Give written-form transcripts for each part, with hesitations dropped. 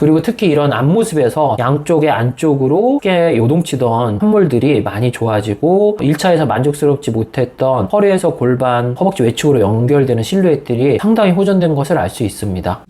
그리고 특히 이런 앞모습에서 양쪽의 안쪽으로 꽤 요동치던 함몰들이 많이 좋아지고 1차에서 만족스럽지 못했던 허리에서 골반, 허벅지 외측으로 연결되는 실루엣들이 상당히 호전된 것을 알 수 있습니다.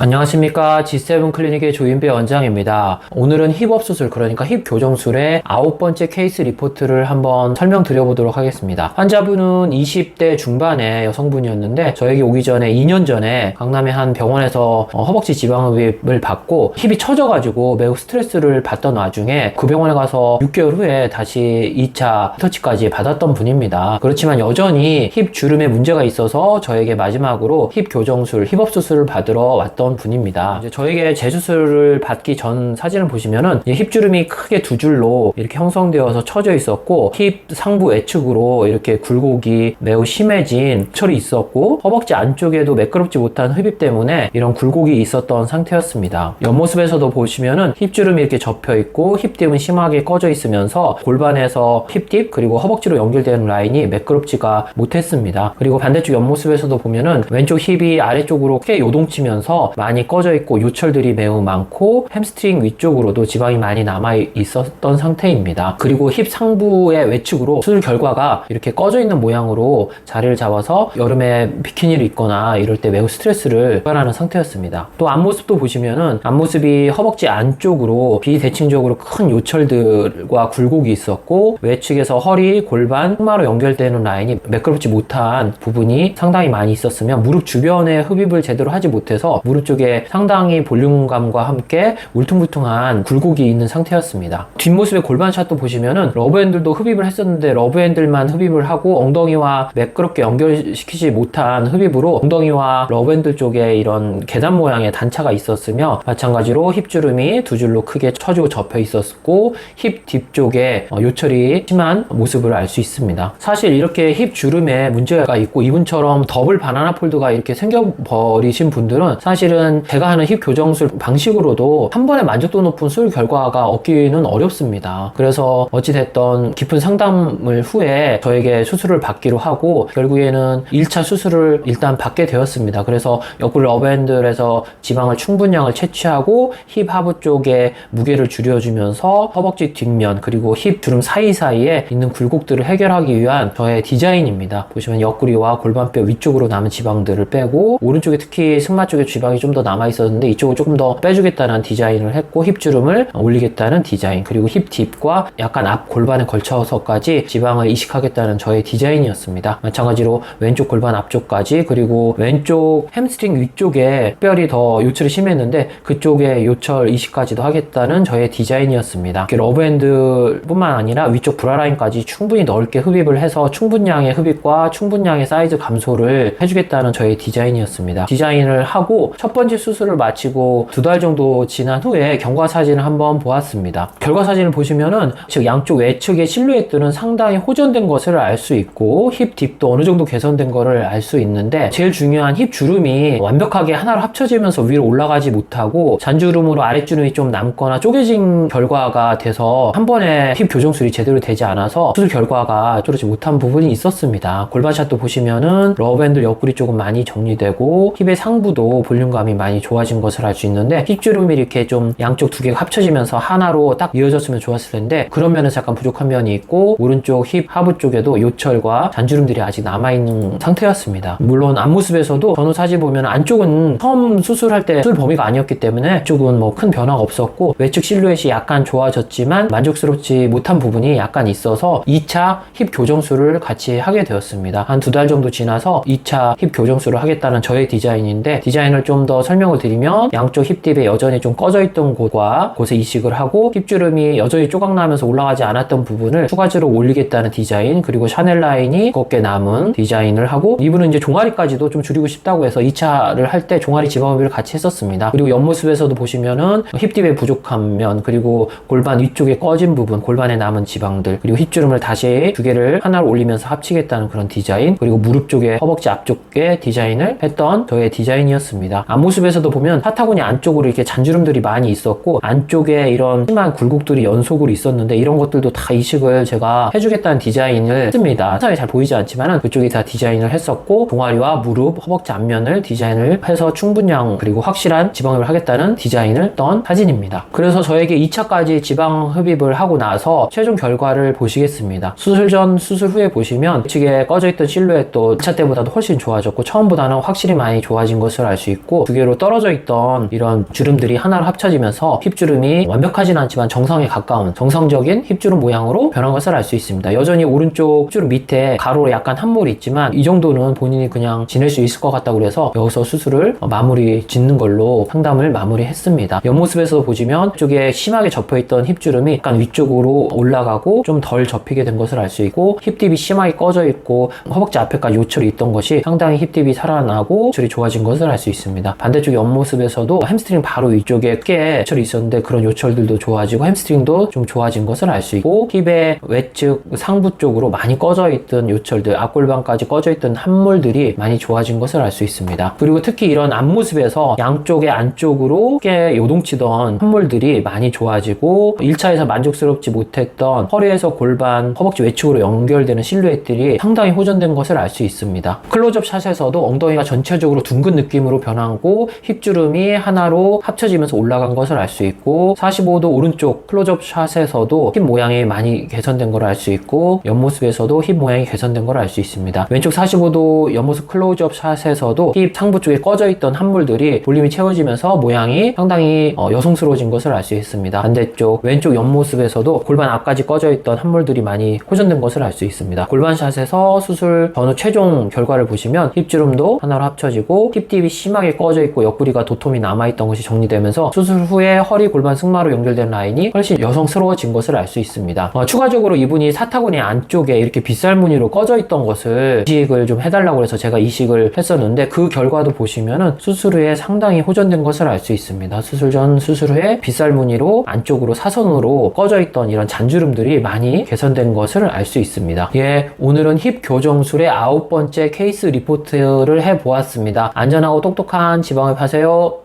안녕하십니까. G7 클리닉의 조인배 원장입니다. 오늘은 힙업 수술, 그러니까 힙 교정술의 9번째 케이스 리포트를 한번 설명드려보도록 하겠습니다. 환자분은 20대 중반의 여성분이었는데 저에게 오기 전에 2년 전에 강남의 한 병원에서 허벅지 지방흡입을 받고 힙이 처져가지고 매우 스트레스를 받던 와중에 그 병원에 가서 6개월 후에 다시 2차 터치까지 받았던 분입니다. 그렇지만 여전히 힙 주름에 문제가 있어서 저에게 마지막으로 힙 교정술, 힙업 수술을 받으러 왔던 분입니다. 이제 저에게 재수술을 받기 전 사진을 보시면은 힙 주름이 크게 두 줄로 이렇게 형성되어서 처져 있었고 힙 상부 외측으로 이렇게 굴곡이 매우 심해진 철이 있었고 허벅지 안쪽에도 매끄럽지 못한 흡입 때문에 이런 굴곡이 있었던 상태였습니다. 옆모습에서도 보시면은 힙 주름이 이렇게 접혀 있고 힙딥은 심하게 꺼져 있으면서 골반에서 힙딥 그리고 허벅지로 연결되는 라인이 매끄럽지가 못했습니다. 그리고 반대쪽 옆모습에서도 보면은 왼쪽 힙이 아래쪽으로 크게 요동치면서 많이 꺼져 있고 요철들이 매우 많고 햄스트링 위쪽으로도 지방이 많이 남아 있었던 상태입니다. 그리고 힙 상부의 외측으로 수술 결과가 이렇게 꺼져 있는 모양으로 자리를 잡아서 여름에 비키니를 입거나 이럴 때 매우 스트레스를 유발하는 상태였습니다. 또 앞모습도 보시면은 앞모습이 허벅지 안쪽으로 비대칭적으로 큰 요철들과 굴곡이 있었고 외측에서 허리, 골반, 승마로 연결되는 라인이 매끄럽지 못한 부분이 상당히 많이 있었으며 무릎 주변에 흡입을 제대로 하지 못해서 무릎 쪽에 상당히 볼륨감과 함께 울퉁불퉁한 굴곡이 있는 상태였습니다. 뒷모습의 골반샷도 보시면은 러브핸들도 흡입을 했었는데 러브핸들만 흡입을 하고 엉덩이와 매끄럽게 연결시키지 못한 흡입으로 엉덩이와 러브핸들 쪽에 이런 계단 모양의 단차가 있었으며 마찬가지로 힙주름이 두 줄로 크게 처지고 접혀 있었고 힙 뒤쪽에 요철이 심한 모습을 알 수 있습니다. 사실 이렇게 힙주름에 문제가 있고 이분처럼 더블 바나나 폴드가 이렇게 생겨버리신 분들은 사실은 제가 하는 힙 교정술 방식으로도 한 번에 만족도 높은 수술 결과가 얻기는 어렵습니다. 그래서 어찌됐던 깊은 상담을 후에 저에게 수술을 받기로 하고 결국에는 1차 수술을 일단 받게 되었습니다. 그래서 옆구리 러브핸들에서 지방을 충분량을 채취하고 힙 하부 쪽에 무게를 줄여주면서 허벅지 뒷면 그리고 힙 주름 사이사이에 있는 굴곡들을 해결하기 위한 저의 디자인입니다. 보시면 옆구리와 골반뼈 위쪽으로 남은 지방들을 빼고 오른쪽에 특히 승마 쪽에 지방이 좀 더 남아 있었는데 이쪽을 조금 더 빼주겠다는 디자인을 했고 힙주름을 올리겠다는 디자인 그리고 힙딥과 약간 앞 골반에 걸쳐서까지 지방을 이식하겠다는 저의 디자인이었습니다. 마찬가지로 왼쪽 골반 앞쪽까지 그리고 왼쪽 햄스트링 위쪽에 특별히 더 요철이 심했는데 그쪽에 요철 이식까지도 하겠다는 저의 디자인이었습니다. 러브핸드 뿐만 아니라 위쪽 브라라인까지 충분히 넓게 흡입을 해서 충분량의 흡입과 충분량의 사이즈 감소를 해주겠다는 저의 디자인이었습니다. 디자인을 하고 첫 번째 수술을 마치고 2달 정도 지난 후에 경과 사진을 한번 보았습니다. 결과 사진을 보시면은 즉 양쪽 외측의 실루엣들은 상당히 호전된 것을 알 수 있고 힙 딥도 어느 정도 개선된 것을 알 수 있는데 제일 중요한 힙 주름이 완벽하게 하나로 합쳐지면서 위로 올라가지 못하고 잔주름으로 아랫주름이 좀 남거나 쪼개진 결과가 돼서 한 번에 힙 교정술이 제대로 되지 않아서 수술 결과가 쪼르지 못한 부분이 있었습니다. 골반샷도 보시면은 러브핸들 옆구리 쪽은 많이 정리되고 힙의 상부도 볼륨감이 많이 좋아진 것을 알 수 있는데 힙주름이 이렇게 좀 양쪽 두 개가 합쳐지면서 하나로 딱 이어졌으면 좋았을 텐데 그런 면에서 약간 부족한 면이 있고 오른쪽 힙 하부 쪽에도 요철과 잔주름들이 아직 남아있는 상태였습니다. 물론 앞모습에서도 전후 사진 보면 안쪽은 처음 수술할 때 수술 범위가 아니었기 때문에 이쪽은 뭐 큰 변화가 없었고 외측 실루엣이 약간 좋아졌지만 만족스럽지 못한 부분이 약간 있어서 2차 힙 교정술을 같이 하게 되었습니다. 한 2달 정도 지나서 2차 힙 교정술을 하겠다는 저의 디자인인데 디자인을 좀 더 설명을 드리면 양쪽 힙딥에 여전히 좀 꺼져 있던 곳과 곳에 이식을 하고 힙주름이 여전히 조각나면서 올라가지 않았던 부분을 추가적으로 올리겠다는 디자인 그리고 샤넬 라인이 걷게 남은 디자인을 하고 이분은 이제 종아리까지도 좀 줄이고 싶다고 해서 2차를 할 때 종아리 지방흡입을 같이 했었습니다. 그리고 옆모습에서도 보시면은 힙딥의 부족한 면 그리고 골반 위쪽에 꺼진 부분 골반에 남은 지방들 그리고 힙주름을 다시 두 개를 하나로 올리면서 합치겠다는 그런 디자인 그리고 무릎 쪽에 허벅지 앞쪽에 디자인을 했던 저의 디자인이었습니다. 앞모습에서도 보면 사타구니 안쪽으로 이렇게 잔주름들이 많이 있었고 안쪽에 이런 심한 굴곡들이 연속으로 있었는데 이런 것들도 다 이식을 제가 해주겠다는 디자인을 했습니다. 사실 잘 보이지 않지만은 그쪽에 다 디자인을 했었고 종아리와 무릎, 허벅지 앞면을 디자인을 해서 충분량 그리고 확실한 지방 흡입을 하겠다는 디자인을 했던 사진입니다. 그래서 저에게 2차까지 지방 흡입을 하고 나서 최종 결과를 보시겠습니다. 수술 전, 수술 후에 보시면 우측에 꺼져있던 실루엣도 2차 때보다도 훨씬 좋아졌고 처음보다는 확실히 많이 좋아진 것을 알 수 있고 두 개로 떨어져 있던 이런 주름들이 하나로 합쳐지면서 힙주름이 완벽하진 않지만 정상에 가까운 정상적인 힙주름 모양으로 변한 것을 알 수 있습니다. 여전히 오른쪽 힙주름 밑에 가로로 약간 함몰이 있지만 이 정도는 본인이 그냥 지낼 수 있을 것 같다고 그래서 여기서 수술을 마무리 짓는 걸로 상담을 마무리했습니다. 옆모습에서 보시면 이쪽에 심하게 접혀있던 힙주름이 약간 위쪽으로 올라가고 좀 덜 접히게 된 것을 알 수 있고 힙딥이 심하게 꺼져 있고 허벅지 앞에까지 요철이 있던 것이 상당히 힙딥이 살아나고 요철이 좋아진 것을 알 수 있습니다. 반대쪽 옆모습에서도 햄스트링 바로 위쪽에 크게 요철이 있었는데 그런 요철들도 좋아지고 햄스트링도 좀 좋아진 것을 알 수 있고 힙의 외측 상부 쪽으로 많이 꺼져 있던 요철들 앞골반까지 꺼져 있던 함몰들이 많이 좋아진 것을 알 수 있습니다. 그리고 특히 이런 앞모습에서 양쪽의 안쪽으로 크게 요동치던 함몰들이 많이 좋아지고 1차에서 만족스럽지 못했던 허리에서 골반, 허벅지 외측으로 연결되는 실루엣들이 상당히 호전된 것을 알 수 있습니다. 클로즈업 샷에서도 엉덩이가 전체적으로 둥근 느낌으로 변하고 힙주름이 하나로 합쳐지면서 올라간 것을 알 수 있고 45도 오른쪽 클로즈업 샷에서도 힙 모양이 많이 개선된 걸 알 수 있고 옆모습에서도 힙 모양이 개선된 걸 알 수 있습니다. 왼쪽 45도 옆모습 클로즈업 샷에서도 힙 상부 쪽에 꺼져 있던 함몰들이 볼륨이 채워지면서 모양이 상당히 여성스러워진 것을 알 수 있습니다. 반대쪽 왼쪽 옆모습에서도 골반 앞까지 꺼져 있던 함몰들이 많이 호전된 것을 알 수 있습니다. 골반샷에서 수술 전후 최종 결과를 보시면 힙주름도 하나로 합쳐지고 힙딥이 심하게 꺼져 있고 옆구리가 도톰이 남아있던 것이 정리되면서 수술 후에 허리 골반 승마로 연결된 라인이 훨씬 여성스러워진 것을 알 수 있습니다. 추가적으로 이분이 사타구니 안쪽에 이렇게 빗살 무늬로 꺼져 있던 것을 이식을 좀 해달라고 해서 제가 이식을 했었는데 그 결과도 보시면은 수술 후에 상당히 호전된 것을 알 수 있습니다. 수술 전, 수술 후에 빗살 무늬로 안쪽으로 사선으로 꺼져 있던 이런 잔주름들이 많이 개선된 것을 알 수 있습니다. 예, 오늘은 힙 교정술의 9번째 케이스 리포트를 해보았습니다. 안전하고 똑똑한 지방흡입 하세요.